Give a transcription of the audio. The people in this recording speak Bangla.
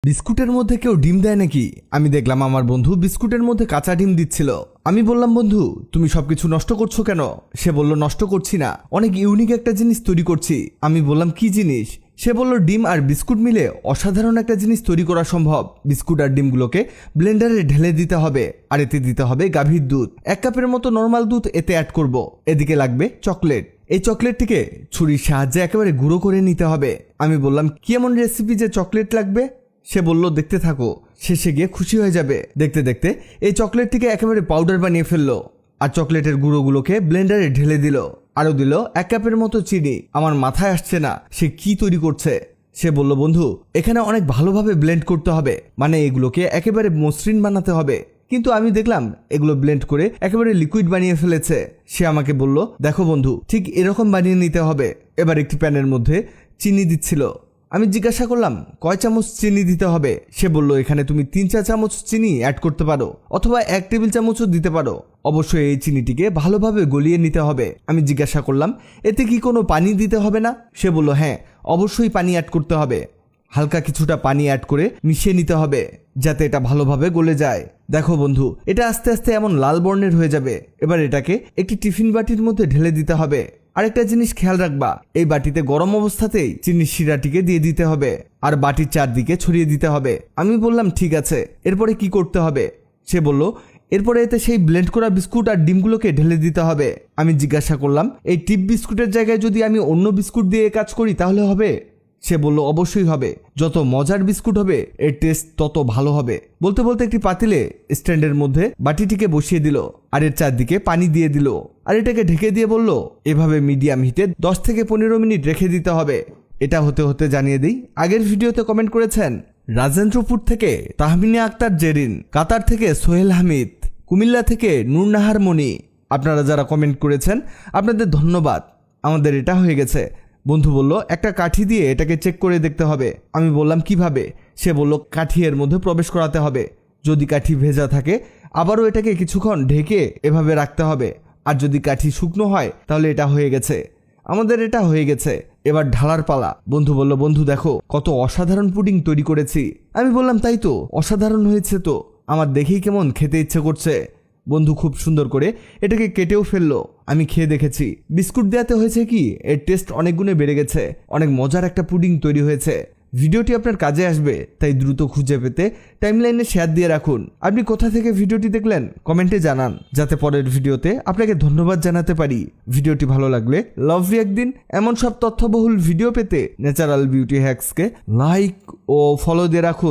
বিস্কুটের মধ্যে কেউ ডিম দেয় নাকি? আমি দেখলাম আমার বন্ধু বিস্কুটের মধ্যে কাঁচা ডিম দিচ্ছিল। আমি বললাম, বন্ধু তুমি সবকিছু নষ্ট করছো কেন? সে বলল, নষ্ট করছি না, অনেক ইউনিক একটা জিনিস তৈরি করছি। আমি বললাম, কি জিনিস? সে বলল, ডিম আর বিস্কুট মিলে অসাধারণ একটা জিনিস তৈরি করা সম্ভব। বিস্কুট আর ডিমগুলোকে ব্লেন্ডারে ঢেলে দিতে হবে, আর এতে দিতে হবে গাভীর দুধ। 1 কাপের মতো নর্মাল দুধ এতে অ্যাড করব। এদিকে লাগবে চকলেট। এই চকলেটটিকে ছুরির সাহায্যে একেবারে গুঁড়ো করে নিতে হবে। আমি বললাম, কি এমন রেসিপি যে চকলেট লাগবে? সে বলল, দেখতে থাকো, শেষে গিয়ে খুশি হয়ে যাবে। দেখতে দেখতে এই চকলেটটিকে একেবারে পাউডার বানিয়ে ফেললো, আর চকলেটের গুঁড়োগুলোকে ব্লেন্ডারে ঢেলে দিল। আরও দিল 1 কাপের মতো চিনি। আমার মাথায় আসছে না সে কি তৈরি করছে। সে বলল, বন্ধু এখানে অনেক ভালোভাবে ব্লেন্ড করতে হবে, মানে এগুলোকে একেবারে মসৃণ বানাতে হবে। কিন্তু আমি দেখলাম এগুলো ব্লেন্ড করে একেবারে লিকুইড বানিয়ে ফেলেছে। সে আমাকে বলল, দেখো বন্ধু, ঠিক এরকম বানিয়ে নিতে হবে। এবার একটি প্যানের মধ্যে চিনি দিচ্ছিল। আমি জিজ্ঞাসা করলাম, কয় চামচ চিনি দিতে হবে? সে বলল, এখানে তুমি 3-4 চামচ চিনি অ্যাড করতে পারো, অথবা 1 টেবিল চামচও দিতে পারো। অবশ্যই এই চিনিটিকে ভালোভাবে গলিয়ে নিতে হবে। আমি জিজ্ঞাসা করলাম, এতে কি কোনো পানি দিতে হবে না? সে বলল, হ্যাঁ, অবশ্যই পানি অ্যাড করতে হবে। হালকা কিছুটা পানি অ্যাড করে মিশিয়ে নিতে হবে, যাতে এটা ভালোভাবে গলে যায়। দেখো বন্ধু, এটা আস্তে আস্তে এমন লাল বর্ণের হয়ে যাবে। এবার এটাকে একটি টিফিন বাটির মধ্যে ঢেলে দিতে হবে। আরেকটা জিনিস খেয়াল রাখবা, এই বাটিতে গরম অবস্থাতেই চিনির শিরাটিকে দিয়ে দিতে হবে, আর বাটির চারদিকে ছড়িয়ে দিতে হবে। আমি বললাম, ঠিক আছে, এরপরে কি করতে হবে? সে বলল, এরপরে এতে সেই ব্লেন্ড করা বিস্কুট আর ডিমগুলোকে ঢেলে দিতে হবে। আমি জিজ্ঞাসা করলাম, এই টিপ বিস্কুটের জায়গায় যদি আমি অন্য বিস্কুট দিয়ে কাজ করি তাহলে হবে? সে বলল, অবশ্যই হবে, যত মজার বিস্কুট হবে এর টেস্ট তত ভালো হবে। বলতে বলতে একটি পাতিলে স্ট্যান্ডের মধ্যে বাটিটিকে বসিয়ে দিল, আর এর চারদিকে পানি দিয়ে দিল, আর এটাকে ঢেকে দিয়ে বলল, এভাবে মিডিয়াম হিটে 10 থেকে 15 মিনিট রেখে দিতে হবে। এটা হতে হতে জানিয়ে দিই, আগের ভিডিওতে কমেন্ট করেছেন রাজেন্দ্রপুর থেকে তাহমিনা আক্তার জেরিন, কাতার থেকে সোহেল হামিদ, কুমিল্লা থেকে নূরনাহার মণি। আপনারা যারা কমেন্ট করেছেন আপনাদের ধন্যবাদ। আমাদের এটা হয়ে গেছে। বন্ধু বলল, একটা কাঠি দিয়ে এটাকে চেক করে দেখতে হবে। আমি বললাম, কিভাবে? সে বলল, কাঠি এর মধ্যে প্রবেশ করাতে হবে। যদি কাঠি ভেজা থাকে আবারও এটাকে কিছুক্ষণ ঢেকে এভাবে রাখতে হবে, আর যদি কাঠি শুকনো হয় তাহলে এটা হয়ে গেছে। আমাদের এটা হয়ে গেছে, এবার ঢালার পালা। বন্ধু বলল, বন্ধু দেখো কত অসাধারণ পুডিং তৈরি করেছি। আমি বললাম, তাই তো, অসাধারণ হয়েছে তো, আমার দেখেই কেমন খেতে ইচ্ছে করছে। বন্ধু খুব সুন্দর করে এটাকে কেটেও ফেললো। আমি খেয়ে দেখেছি, বিস্কুট দেওয়াতে হয়েছে কি, এর টেস্ট অনেক গুণে বেড়ে গেছে। অনেক মজার একটা পুডিং তৈরি হয়েছে। ভিডিওটি আপনার কাজে আসবে, তাই দ্রুত খুঁজে পেতে টাইমলাইনে শেয়ার দিয়ে রাখুন। আপনি কোথা থেকে ভিডিওটি দেখলেন কমেন্টে জানান, যাতে পরের ভিডিওতে আপনাকে ধন্যবাদ জানাতে পারি। ভিডিওটি ভালো লাগলে লাভ রিঅ্যাক্ট দিন। এমন সব তথ্যবহুল ভিডিও পেতে ন্যাচারাল বিউটি হ্যাক্সকে লাইক ও ফলো দিয়ে রাখুন।